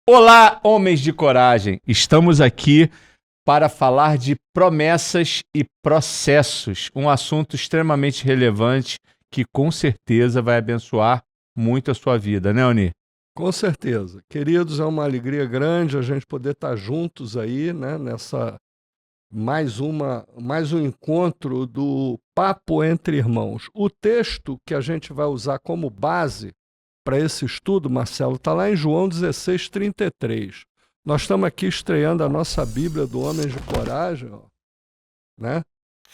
Olá, homens de coragem! Estamos aqui para falar de promessas e processos, um assunto extremamente relevante que com certeza vai abençoar muito a sua vida, né, Oni? Com certeza. Queridos, é uma alegria grande a gente poder estar juntos aí, né, nessa mais um encontro do Papo Entre Irmãos. O texto que a gente vai usar como base para esse estudo, Marcelo, está lá em João 16:33. Nós estamos aqui estreando a nossa Bíblia do Homens de Coragem, ó, né?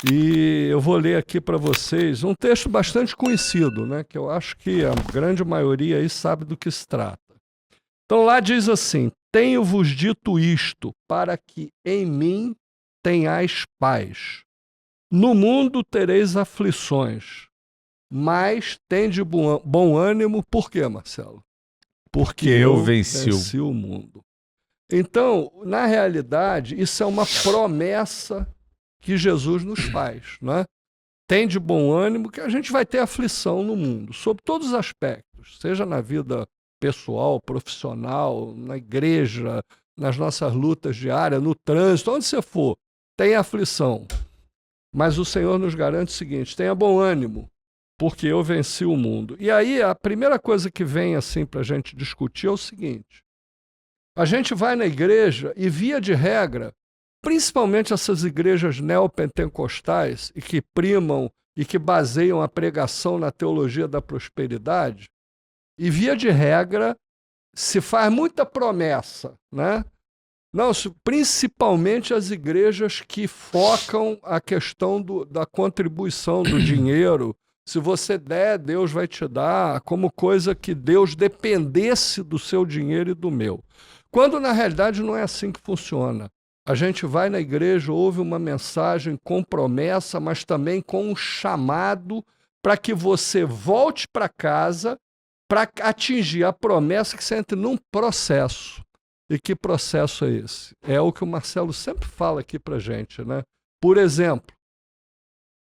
E eu vou ler aqui para vocês um texto bastante conhecido, né? Que eu acho que a grande maioria aí sabe do que se trata. Então lá diz assim: tenho-vos dito isto, para que em mim tenhais paz. No mundo tereis aflições, mas tende bom ânimo. Por quê, Marcelo? Porque eu venci o mundo. Então, na realidade, isso é uma promessa que Jesus nos faz, né? Tende bom ânimo, que a gente vai ter aflição no mundo, sob todos os aspectos, seja na vida pessoal, profissional, na igreja, nas nossas lutas diárias, no trânsito, onde você for, tem aflição. Mas o Senhor nos garante o seguinte: tenha bom ânimo, porque eu venci o mundo. E aí a primeira coisa que vem assim para a gente discutir é o seguinte: a gente vai na igreja e, via de regra, principalmente essas igrejas neopentecostais e que primam e que baseiam a pregação na teologia da prosperidade, e via de regra se faz muita promessa, né? Não, principalmente as igrejas que focam a questão da contribuição do dinheiro. Se você der, Deus vai te dar, como coisa que Deus dependesse do seu dinheiro e do meu. Quando, na realidade, não é assim que funciona. A gente vai na igreja, ouve uma mensagem com promessa, mas também com um chamado para que você volte para casa para atingir a promessa, que você entre num processo. E que processo é esse? É o que o Marcelo sempre fala aqui para a gente, né? Por exemplo,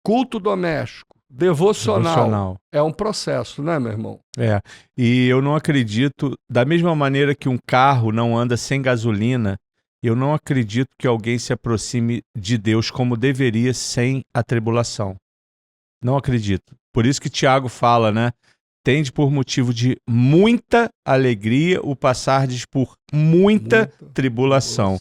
culto doméstico, devocional. É um processo, né, meu irmão? É, e eu não acredito, da mesma maneira que um carro não anda sem gasolina, eu não acredito que alguém se aproxime de Deus como deveria sem a tribulação. Não acredito. Por isso que Tiago fala, né? Tende por motivo de muita alegria o passardes por muita tribulação.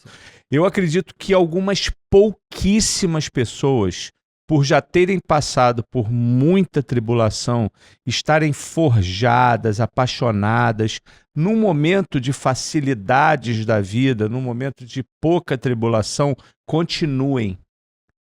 Eu acredito que algumas pouquíssimas pessoas, por já terem passado por muita tribulação, estarem forjadas, apaixonadas, num momento de facilidades da vida, num momento de pouca tribulação, continuem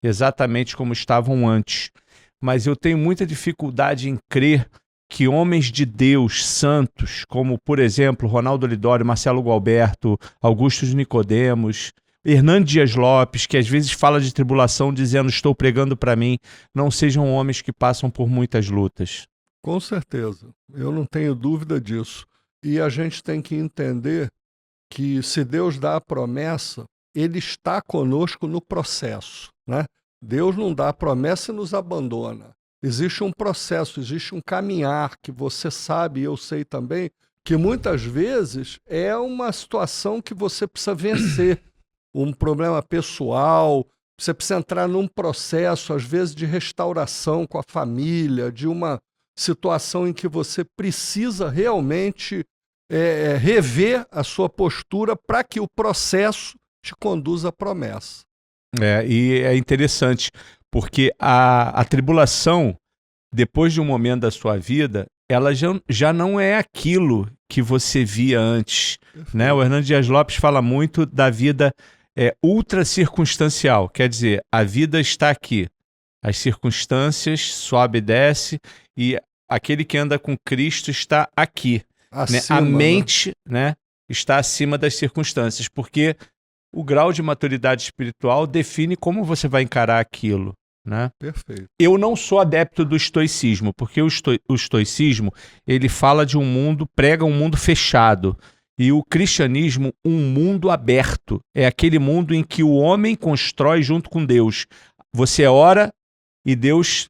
exatamente como estavam antes. Mas eu tenho muita dificuldade em crer que homens de Deus santos, como, por exemplo, Ronaldo Lidório, Marcelo Gualberto, Augusto de Nicodemos, Hernando Dias Lopes, que às vezes fala de tribulação dizendo estou pregando para mim, não sejam homens que passam por muitas lutas. Com certeza, eu não tenho dúvida disso. E a gente tem que entender que se Deus dá a promessa, Ele está conosco no processo, né? Deus não dá a promessa e nos abandona. Existe um processo, existe um caminhar que você sabe e eu sei também, que muitas vezes é uma situação que você precisa vencer. Um problema pessoal, você precisa entrar num processo, às vezes, de restauração com a família, de uma situação em que você precisa realmente rever a sua postura para que o processo te conduza à promessa. E é interessante, porque a tribulação, depois de um momento da sua vida, ela já não é aquilo que você via antes, né? O Hernando Dias Lopes fala muito da vida ultra circunstancial, quer dizer, a vida está aqui, as circunstâncias sobe e desce, e aquele que anda com Cristo está aqui, né? A mente, né, está acima das circunstâncias, porque o grau de maturidade espiritual define como você vai encarar aquilo, né? Perfeito. Eu não sou adepto do estoicismo, porque o estoicismo, ele fala de um mundo, prega um mundo fechado. E o cristianismo, um mundo aberto. É aquele mundo em que o homem constrói junto com Deus. Você ora e Deus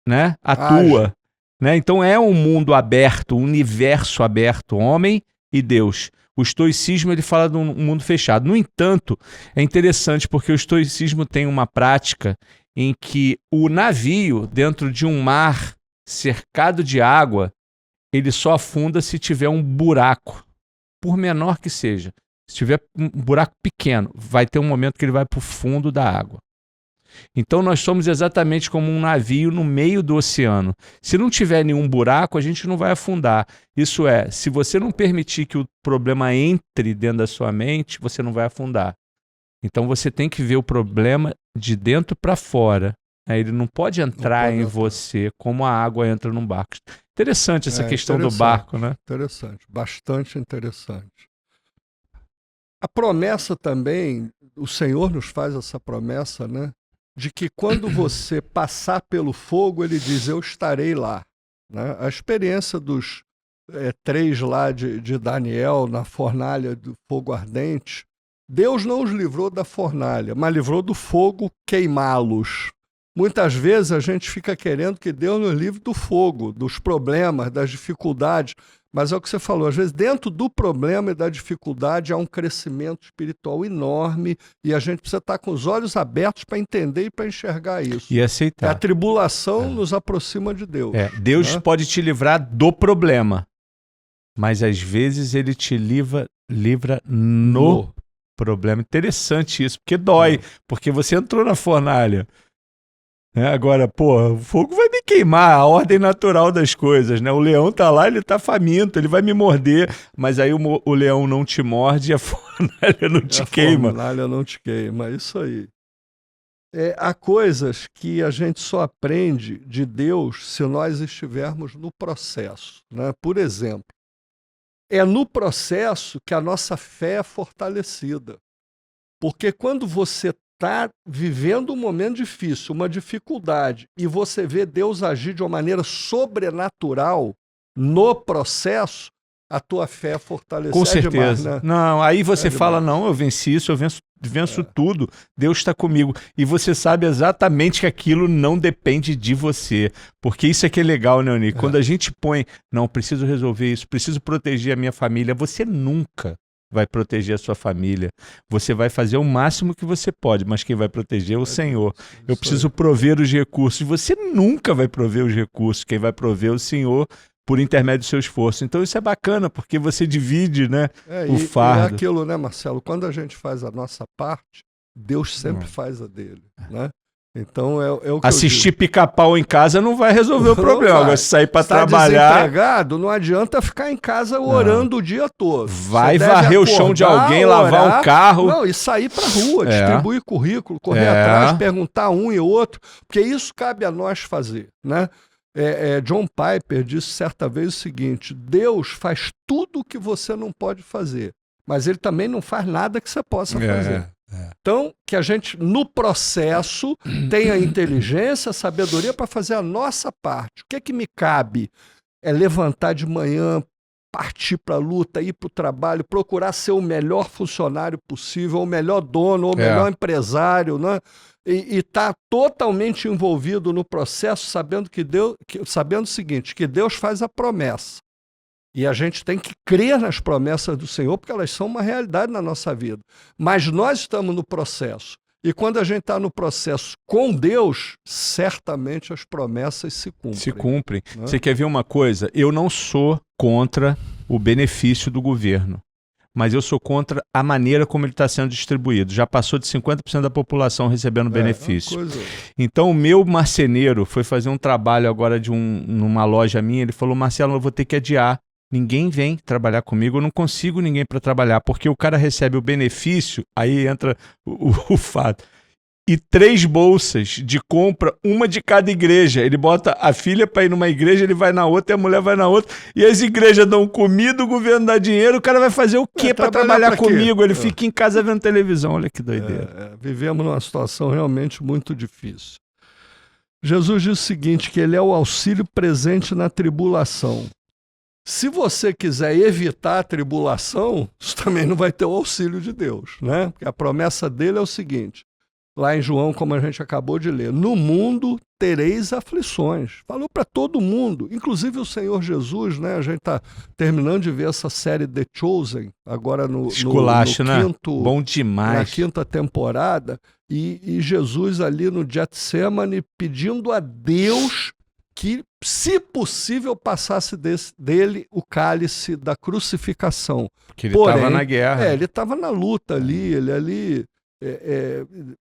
né, atua. Né? Então é um mundo aberto, um universo aberto, homem e Deus. O estoicismo ele fala de um mundo fechado. No entanto, é interessante porque o estoicismo tem uma prática em que o navio, dentro de um mar cercado de água, ele só afunda se tiver um buraco, por menor que seja. Se tiver um buraco pequeno, vai ter um momento que ele vai para o fundo da água. Então nós somos exatamente como um navio no meio do oceano. Se não tiver nenhum buraco, a gente não vai afundar. Isso é, se você não permitir que o problema entre dentro da sua mente, você não vai afundar. Então você tem que ver o problema de dentro para fora. Ele não pode entrar em você como a água entra num barco. Interessante essa questão do barco, né? Interessante, bastante interessante. A promessa também, o Senhor nos faz essa promessa, né? De que quando você passar pelo fogo, ele diz, eu estarei lá. Né? A experiência dos 3 lá de Daniel na fornalha do fogo ardente, Deus não os livrou da fornalha, mas livrou do fogo queimá-los. Muitas vezes a gente fica querendo que Deus nos livre do fogo, dos problemas, das dificuldades, mas é o que você falou, às vezes dentro do problema e da dificuldade há um crescimento espiritual enorme e a gente precisa estar com os olhos abertos para entender e para enxergar isso. E aceitar. A tribulação nos aproxima de Deus. Deus pode te livrar do problema, mas às vezes ele te livra no problema. Interessante isso, porque dói, porque você entrou na fornalha. Agora, o fogo vai me queimar, a ordem natural das coisas, né? O leão tá lá, ele tá faminto, ele vai me morder, mas aí o leão não te morde e a fornalha não te queima. A fornalha não te queima, isso aí. Há coisas que a gente só aprende de Deus se nós estivermos no processo, né? Por exemplo, é no processo que a nossa fé é fortalecida. Porque quando você está vivendo um momento difícil, uma dificuldade, e você vê Deus agir de uma maneira sobrenatural no processo, a tua fé é fortalecida. Com certeza. Demais, né? Não, aí você fala, não, eu venci isso, eu venço tudo, Deus está comigo. E você sabe exatamente que aquilo não depende de você. Porque isso é que é legal, né, Oni? Quando a gente põe, não, preciso resolver isso, preciso proteger a minha família, você nunca vai proteger a sua família. Você vai fazer o máximo que você pode, mas quem vai proteger é o Senhor. Eu preciso prover os recursos. Você nunca vai prover os recursos. Quem vai prover é o Senhor por intermédio do seu esforço. Então isso é bacana, porque você divide, né, o fardo. É aquilo, né, Marcelo? Quando a gente faz a nossa parte, Deus sempre faz a dele, né? Então é o que assistir Pica-Pau em casa não vai resolver o problema. Agora, se sair para trabalhar, desempregado, não adianta ficar em casa orando o dia todo. Vai varrer o chão de alguém, lavar um carro. Não, e sair para a rua, distribuir currículo, correr atrás, perguntar um e outro, porque isso cabe a nós fazer, né? John Piper disse certa vez o seguinte: Deus faz tudo o que você não pode fazer, mas ele também não faz nada que você possa fazer. Então, que a gente, no processo, tenha a inteligência, a sabedoria para fazer a nossa parte. O que é que me cabe? É levantar de manhã, partir para a luta, ir para o trabalho, procurar ser o melhor funcionário possível, o melhor dono, o melhor empresário, né? E estar totalmente envolvido no processo, sabendo sabendo o seguinte, que Deus faz a promessa. E a gente tem que crer nas promessas do Senhor, porque elas são uma realidade na nossa vida. Mas nós estamos no processo. E quando a gente está no processo com Deus, certamente as promessas se cumprem. Se cumprem. Né? Você quer ver uma coisa? Eu não sou contra o benefício do governo, mas eu sou contra a maneira como ele está sendo distribuído. Já passou de 50% da população recebendo benefício. Então o meu marceneiro foi fazer um trabalho agora numa loja minha, ele falou, Marcelo, eu vou ter que adiar. Ninguém vem trabalhar comigo, eu não consigo ninguém para trabalhar, porque o cara recebe o benefício, aí entra o fato. E 3 bolsas de compra, uma de cada igreja. Ele bota a filha para ir numa igreja, ele vai na outra e a mulher vai na outra. E as igrejas dão comida, o governo dá dinheiro, o cara vai fazer o quê para trabalhar comigo? Ele fica em casa vendo televisão, olha que doideira. Vivemos numa situação realmente muito difícil. Jesus diz o seguinte, que ele é o auxílio presente na tribulação. Se você quiser evitar a tribulação, você também não vai ter o auxílio de Deus, né? Porque a promessa dele é o seguinte, lá em João, como a gente acabou de ler. No mundo tereis aflições. Falou para todo mundo, inclusive o Senhor Jesus, né? A gente está terminando de ver essa série The Chosen, agora no Esculacho, né? quinto, Bom demais. na quinta temporada, e Jesus ali no Getsemane pedindo a Deus que, se possível, passasse dele o cálice da crucificação. Porque ele estava na guerra. Ele estava na luta ali, ele ali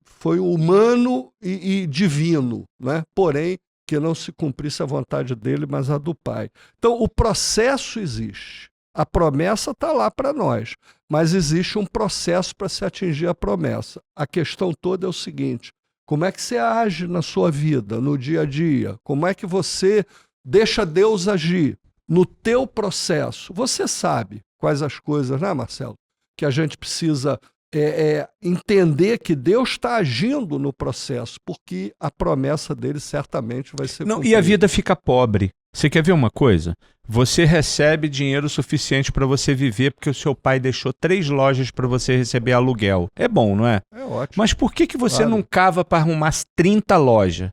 foi humano e divino, né? Porém, que não se cumprisse a vontade dele, mas a do Pai. Então, o processo existe. A promessa está lá para nós, mas existe um processo para se atingir a promessa. A questão toda é o seguinte: como é que você age na sua vida, no dia a dia? Como é que você deixa Deus agir no teu processo? Você sabe quais as coisas, né, Marcelo, que a gente precisa entender que Deus está agindo no processo, porque a promessa dele certamente vai ser cumprida. E a vida fica pobre. Você quer ver uma coisa? Você recebe dinheiro suficiente para você viver porque o seu pai deixou 3 lojas para você receber aluguel. É bom, não é? É ótimo. Mas por que você não cava para arrumar 30 lojas?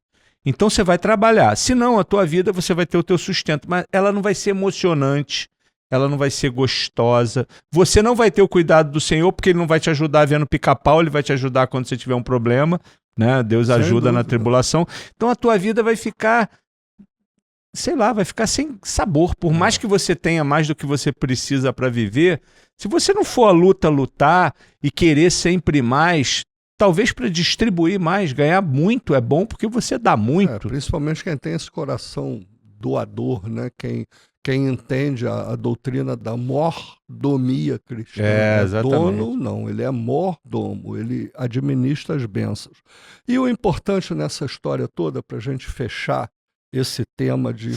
Então você vai trabalhar. Senão a tua vida você vai ter o teu sustento, mas ela não vai ser emocionante. Ela não vai ser gostosa. Você não vai ter o cuidado do Senhor, porque Ele não vai te ajudar vendo pica-pau, Ele vai te ajudar quando você tiver um problema, né? Deus ajuda na tribulação. Então a tua vida vai ficar, sei lá, vai ficar sem sabor. Por mais que você tenha mais do que você precisa para viver, se você não for lutar e querer sempre mais, talvez para distribuir mais, ganhar muito é bom, porque você dá muito. Principalmente quem tem esse coração doador, né? Quem entende a doutrina da mordomia cristã. Exatamente. Dono, não, ele é mordomo, ele administra as bênçãos. E o importante nessa história toda, para a gente fechar esse tema de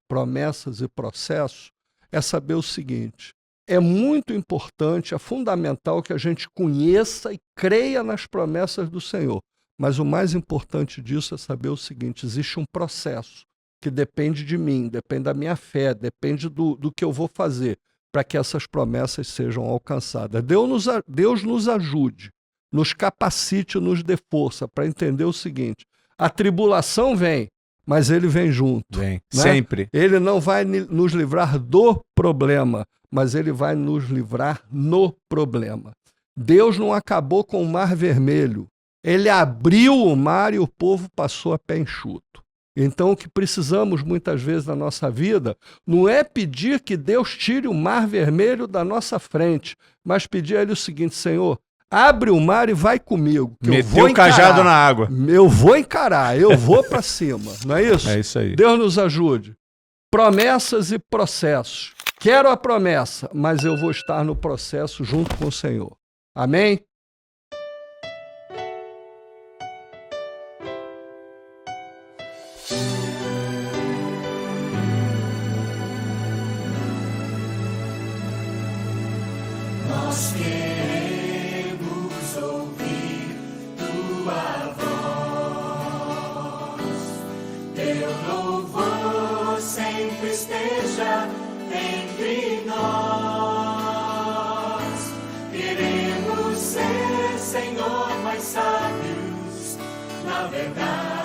promessas e processos, é saber o seguinte: é muito importante, é fundamental que a gente conheça e creia nas promessas do Senhor. Mas o mais importante disso é saber o seguinte: existe um processo que depende de mim, depende da minha fé, depende do que eu vou fazer para que essas promessas sejam alcançadas. Deus nos ajude, nos capacite, nos dê força para entender o seguinte: a tribulação vem, mas Ele vem junto. Vem, né? sempre. Ele não vai nos livrar do problema, mas Ele vai nos livrar no problema. Deus não acabou com o Mar Vermelho. Ele abriu o mar e o povo passou a pé enxuto. Então, o que precisamos muitas vezes na nossa vida não é pedir que Deus tire o Mar Vermelho da nossa frente, mas pedir a Ele o seguinte: Senhor, abre o mar e vai comigo. Que Meteu eu vou o cajado na água. Eu vou encarar, eu vou para cima. Não é isso? É isso aí. Deus nos ajude. Promessas e processos. Quero a promessa, mas eu vou estar no processo junto com o Senhor. Amém? Nós queremos ouvir tua voz, teu louvor sempre esteja entre nós. Queremos ser, Senhor, mais sábios na verdade.